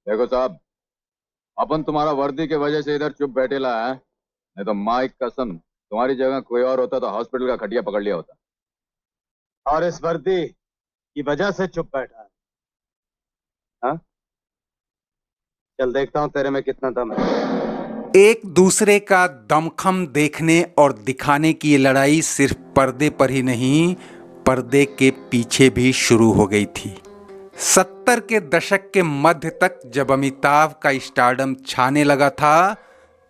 देखो साहब, अपन तुम्हारा वर्दी के वजह से इधर चुप बैठेला है। नहीं तो माँ की कसम, तुम्हारी जगह कोई और होता तो हॉस्पिटल का खटिया पकड़ लिया होता। और इस वर्दी की वजह से चुप बैठा है। हाँ, चल देखता हूँ तेरे में कितना दम है। एक दूसरे का दमखम देखने और दिखाने की ये लड़ाई सिर्फ पर्दे पर ही नहीं, पर्दे के पीछे भी शुरू हो गई थी। 70 के दशक के मध्य तक जब अमिताभ का स्टारडम छाने लगा था,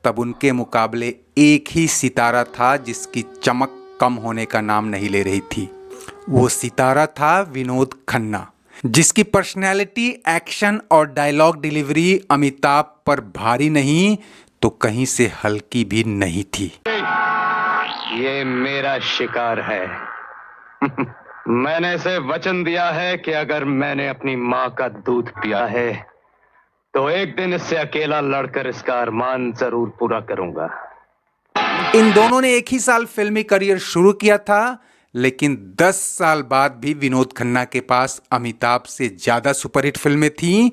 तब उनके मुकाबले एक ही सितारा था जिसकी चमक कम होने का नाम नहीं ले रही थी। वो सितारा था विनोद खन्ना, जिसकी पर्सनैलिटी, एक्शन और डायलॉग डिलीवरी अमिताभ पर भारी नहीं तो कहीं से हल्की भी नहीं थी। ये मेरा शिकार है। मैंने इसे वचन दिया है कि अगर मैंने अपनी माँ का दूध पिया है तो एक दिन इससे अकेला लड़कर इसका अरमान जरूर पूरा करूंगा। इन दोनों ने एक ही साल फिल्मी करियर शुरू किया था, लेकिन 10 साल बाद भी विनोद खन्ना के पास अमिताभ से ज्यादा सुपरहिट फिल्में थीं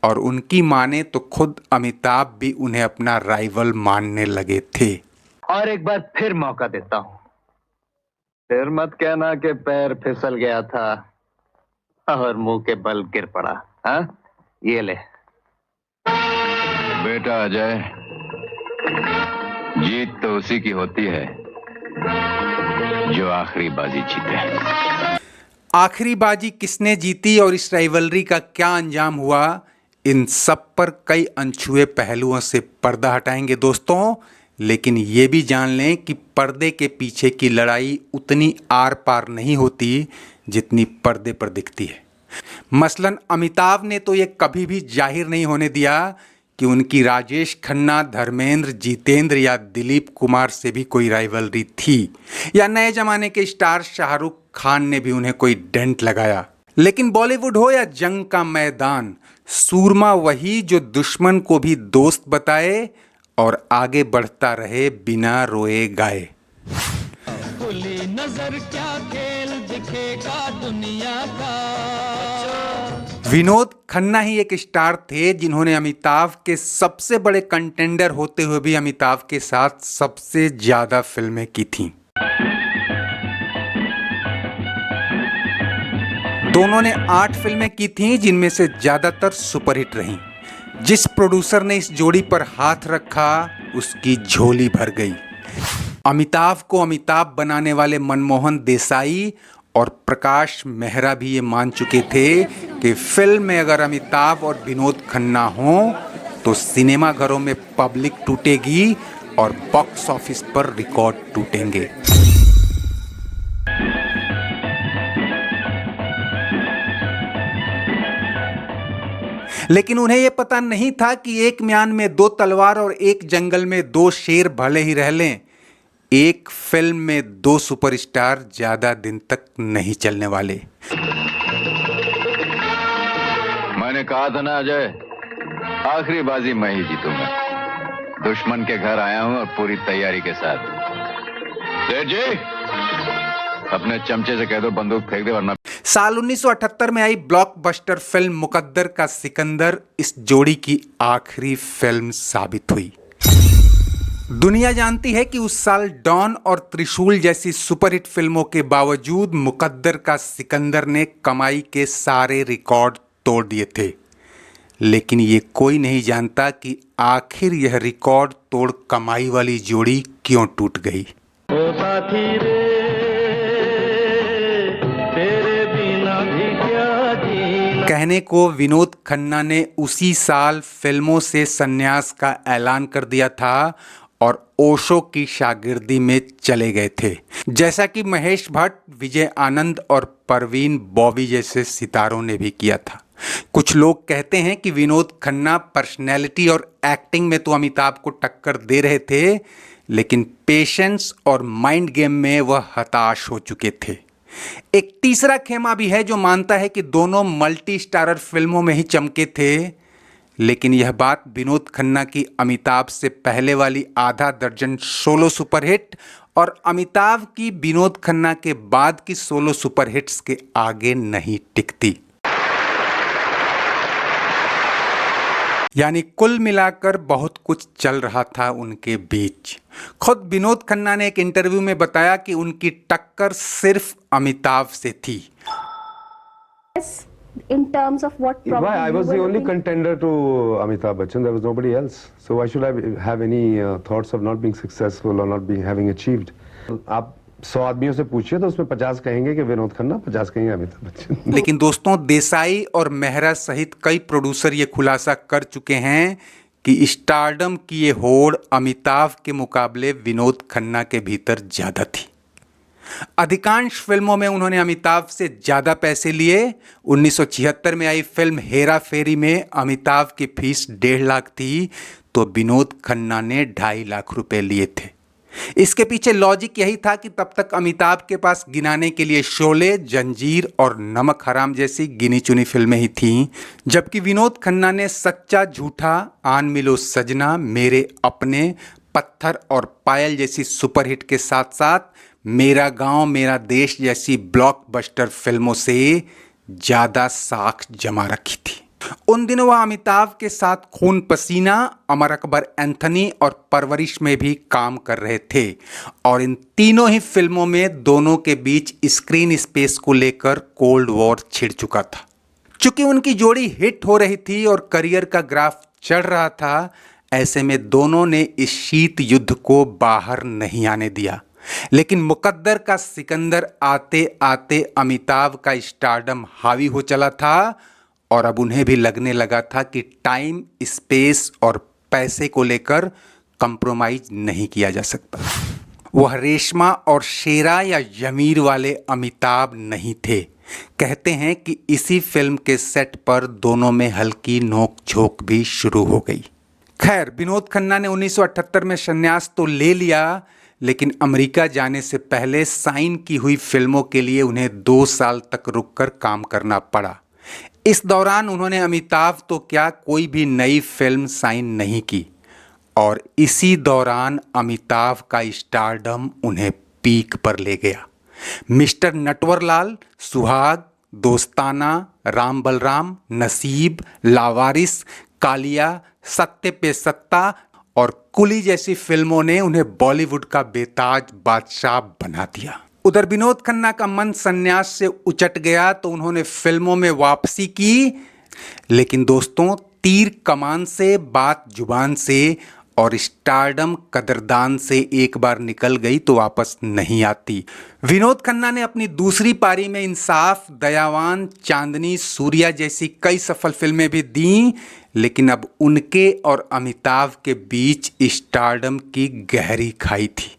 और उनकी माने तो खुद अमिताभ भी उन्हें अपना राइवल मानने लगे थे। और एक बार फिर मौका देता हूं, फिर मत कहना कि पैर फिसल गया था और मुंह के बल गिर पड़ा। हाँ, ये ले। बेटा अजय, जीत तो उसी की होती है जो आखिरी बाजी जीते। आखिरी बाजी किसने जीती और इस राइवलरी का क्या अंजाम हुआ, इन सब पर कई अनछुए पहलुओं से पर्दा हटाएंगे दोस्तों। लेकिन ये भी जान लें कि पर्दे के पीछे की लड़ाई उतनी आर पार नहीं होती जितनी पर्दे पर दिखती है। मसलन अमिताभ ने तो ये कभी भी जाहिर नहीं होने दिया कि उनकी राजेश खन्ना, धर्मेंद्र, जितेंद्र या दिलीप कुमार से भी कोई राइवलरी थी, या नए जमाने के स्टार शाहरुख खान ने भी उन्हें कोई डेंट लगाया। लेकिन बॉलीवुड हो या जंग का मैदान, सूरमा वही जो दुश्मन को भी दोस्त बताए और आगे बढ़ता रहे बिना रोए गाए। खुली नजर क्या खेल दिखेगा दुनिया का। विनोद खन्ना ही एक स्टार थे जिन्होंने अमिताभ के सबसे बड़े कंटेंडर होते हुए भी अमिताभ के साथ सबसे ज्यादा फिल्में की थीं। दोनों ने 8 फिल्में की थीं जिनमें से ज्यादातर सुपरहिट रहीं। जिस प्रोड्यूसर ने इस जोड़ी पर हाथ रखा उसकी झोली भर गई। अमिताभ को अमिताभ बनाने वाले मनमोहन देसाई और प्रकाश मेहरा भी ये मान चुके थे कि फिल्म में अगर अमिताभ और विनोद खन्ना हों तो सिनेमा घरों में पब्लिक टूटेगी और बॉक्स ऑफिस पर रिकॉर्ड टूटेंगे। लेकिन उन्हें यह पता नहीं था कि एक म्यान में 2 तलवार और एक जंगल में 2 शेर भले ही रह लें, एक फिल्म में 2 सुपरस्टार ज्यादा दिन तक नहीं चलने वाले। मैंने कहा था ना अजय, आखिरी बाजी मैं ही जीतूंगा। दुश्मन के घर आया हूं और पूरी तैयारी के साथ। सेठ जी, अपने चमचे से कह दो बंदूक फेंक दे वरना। साल 1978 में आई ब्लॉकबस्टर फिल्म मुकद्दर का सिकंदर इस जोड़ी की आखिरी फिल्म साबित हुई। दुनिया जानती है कि उस साल डॉन और त्रिशूल जैसी सुपरहिट फिल्मों के बावजूद मुकद्दर का सिकंदर ने कमाई के सारे रिकॉर्ड तोड़ दिए थे। लेकिन ये कोई नहीं जानता कि आखिर यह रिकॉर्ड तोड़ कमाई वाली जोड़ी क्यों टूट गई। ओ साथी रे, तेरे बिना भी क्या जीना। कहने को विनोद खन्ना ने उसी साल फिल्मों से संन्यास का ऐलान कर दिया था और ओशो की शागिर्दी में चले गए थे, जैसा कि महेश भट्ट, विजय आनंद और परवीन बॉबी जैसे सितारों ने भी किया था। कुछ लोग कहते हैं कि विनोद खन्ना पर्सनैलिटी और एक्टिंग में तो अमिताभ को टक्कर दे रहे थे, लेकिन पेशेंस और माइंड गेम में वह हताश हो चुके थे। एक तीसरा खेमा भी है जो मानता है कि दोनों मल्टी स्टारर फिल्मों में ही चमके थे, लेकिन यह बात विनोद खन्ना की अमिताभ से पहले वाली आधा दर्जन सोलो सुपरहिट और अमिताभ की विनोद खन्ना के बाद की सोलो सुपरहिट्स के आगे नहीं टिकती। यानी कुल मिलाकर बहुत कुछ चल रहा था उनके बीच। खुद विनोद खन्ना ने एक इंटरव्यू में बताया कि उनकी टक्कर सिर्फ अमिताभ से थी। In terms of what probably Why? I you was were the only looking- contender to Amitabh Bachchan. There was nobody else. So why should I have any thoughts of not being successful or not being having achieved? आप 100 आदमियों से पूछिए तो उसमें 50 कहेंगे कि विनोद खन्ना, 50 कहेंगे अमिताभ बच्चन। लेकिन दोस्तों, देसाई और मेहरा सहित कई प्रोड्यूसर ये खुलासा कर चुके हैं कि स्टारडम की ये होड़ अमिताभ के मुकाबले विनोद खन्ना के भीतर ज्यादा थी। अधिकांश फिल्मों में उन्होंने अमिताभ से ज्यादा पैसे लिए। 1976 में आई फिल्म हेरा फेरी में अमिताभ की फीस 1.5 लाख थी, तो विनोद खन्ना ने 2.5 लाख रुपए लिए थे। इसके पीछे लॉजिक यही था कि तब तक अमिताभ के पास गिनाने के लिए शोले, जंजीर और नमक हराम जैसी गिनी चुनी फिल्में ही थीं, जबकि विनोद खन्ना ने सच्चा झूठा, आन मिलो सजना, मेरे अपने, पत्थर और पायल जैसी सुपरहिट के साथ साथ मेरा गांव मेरा देश जैसी ब्लॉकबस्टर फिल्मों से ज्यादा साख जमा रखी थी। उन दिनों वह अमिताभ के साथ खून पसीना, अमर अकबर एंथनी और परवरिश में भी काम कर रहे थे, और इन तीनों ही फिल्मों में दोनों के बीच स्क्रीन स्पेस को लेकर कोल्ड वॉर छिड़ चुका था। चूंकि उनकी जोड़ी हिट हो रही थी और करियर का ग्राफ चढ़ रहा था, ऐसे में दोनों ने इस शीत युद्ध को बाहर नहीं आने दिया। लेकिन मुकद्दर का सिकंदर आते आते अमिताभ का स्टारडम हावी हो चला था, और अब उन्हें भी लगने लगा था कि टाइम, स्पेस और पैसे को लेकर कंप्रोमाइज नहीं किया जा सकता। वह रेशमा और शेरा या यमीर वाले अमिताभ नहीं थे। कहते हैं कि इसी फिल्म के सेट पर दोनों में हल्की नोक झोंक भी शुरू हो गई। खैर, विनोद खन्ना ने 1978 में संन्यास तो ले लिया, लेकिन अमेरिका जाने से पहले साइन की हुई फिल्मों के लिए उन्हें 2 साल तक रुककर काम करना पड़ा। इस दौरान उन्होंने अमिताभ तो क्या, कोई भी नई फिल्म साइन नहीं की, और इसी दौरान अमिताभ का स्टारडम उन्हें पीक पर ले गया। मिस्टर नटवरलाल, सुहाग, दोस्ताना, राम बलराम, नसीब, लावारिस, कालिया, सत्ते पे सत्ता और कुली जैसी फिल्मों ने उन्हें बॉलीवुड का बेताज बादशाह बना दिया। उधर विनोद खन्ना का मन संन्यास से उचट गया तो उन्होंने फिल्मों में वापसी की, लेकिन दोस्तों, तीर कमान से, बात जुबान से और स्टारडम कदरदान से एक बार निकल गई तो वापस नहीं आती। विनोद खन्ना ने अपनी दूसरी पारी में इंसाफ, दयावान, चांदनी, सूर्या जैसी कई सफल फिल्में भी दी, लेकिन अब उनके और अमिताभ के बीच स्टारडम की गहरी खाई थी।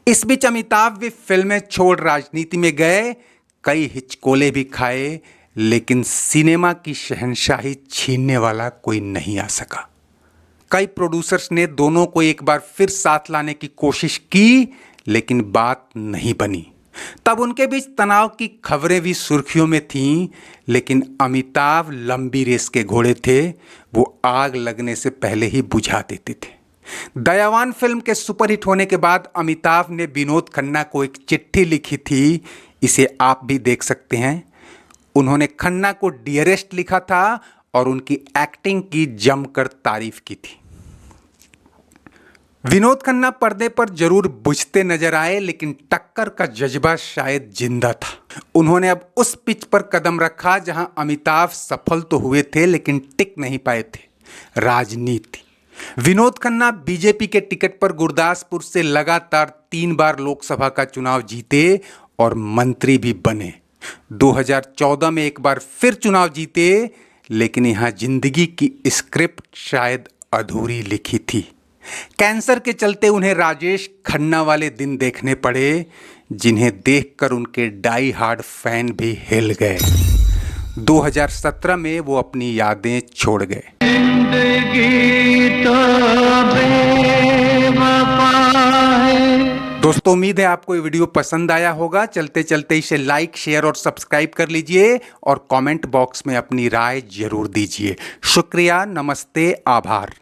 इस बीच अमिताभ भी फिल्में छोड़ राजनीति में गए, कई हिचकोले भी खाए, लेकिन सिनेमा की शहंशाही छीनने वाला कोई नहीं आ सका। कई प्रोड्यूसर्स ने दोनों को एक बार फिर साथ लाने की कोशिश की, लेकिन बात नहीं बनी। तब उनके बीच तनाव की खबरें भी सुर्खियों में थीं, लेकिन अमिताभ लंबी रेस के घोड़े थे, वो आग लगने से पहले ही बुझा देते थे। दयावान फिल्म के सुपरहिट होने के बाद अमिताभ ने विनोद खन्ना को एक चिट्ठी लिखी थी, इसे आप भी देख सकते हैं। उन्होंने खन्ना को डियरेस्ट लिखा था और उनकी एक्टिंग की जमकर तारीफ की थी। विनोद खन्ना पर्दे पर जरूर बुझते नजर आए, लेकिन टक्कर का जज्बा शायद जिंदा था। उन्होंने अब उस पिच पर कदम रखा जहां अमिताभ सफल तो हुए थे, लेकिन टिक नहीं पाए थे, राजनीति। विनोद खन्ना बीजेपी के टिकट पर गुरदासपुर से लगातार 3 बार लोकसभा का चुनाव जीते और मंत्री भी बने। 2014 में एक बार फिर चुनाव जीते, लेकिन यहां जिंदगी की स्क्रिप्ट शायद अधूरी लिखी थी। कैंसर के चलते उन्हें राजेश खन्ना वाले दिन देखने पड़े, जिन्हें देखकर उनके डाई हार्ड फैन भी हिल गए। 2017 में वो अपनी यादें छोड़ गए। दोस्तों, उम्मीद है आपको ये वीडियो पसंद आया होगा। चलते चलते इसे लाइक, शेयर और सब्सक्राइब कर लीजिए और कमेंट बॉक्स में अपनी राय जरूर दीजिए। शुक्रिया, नमस्ते, आभार।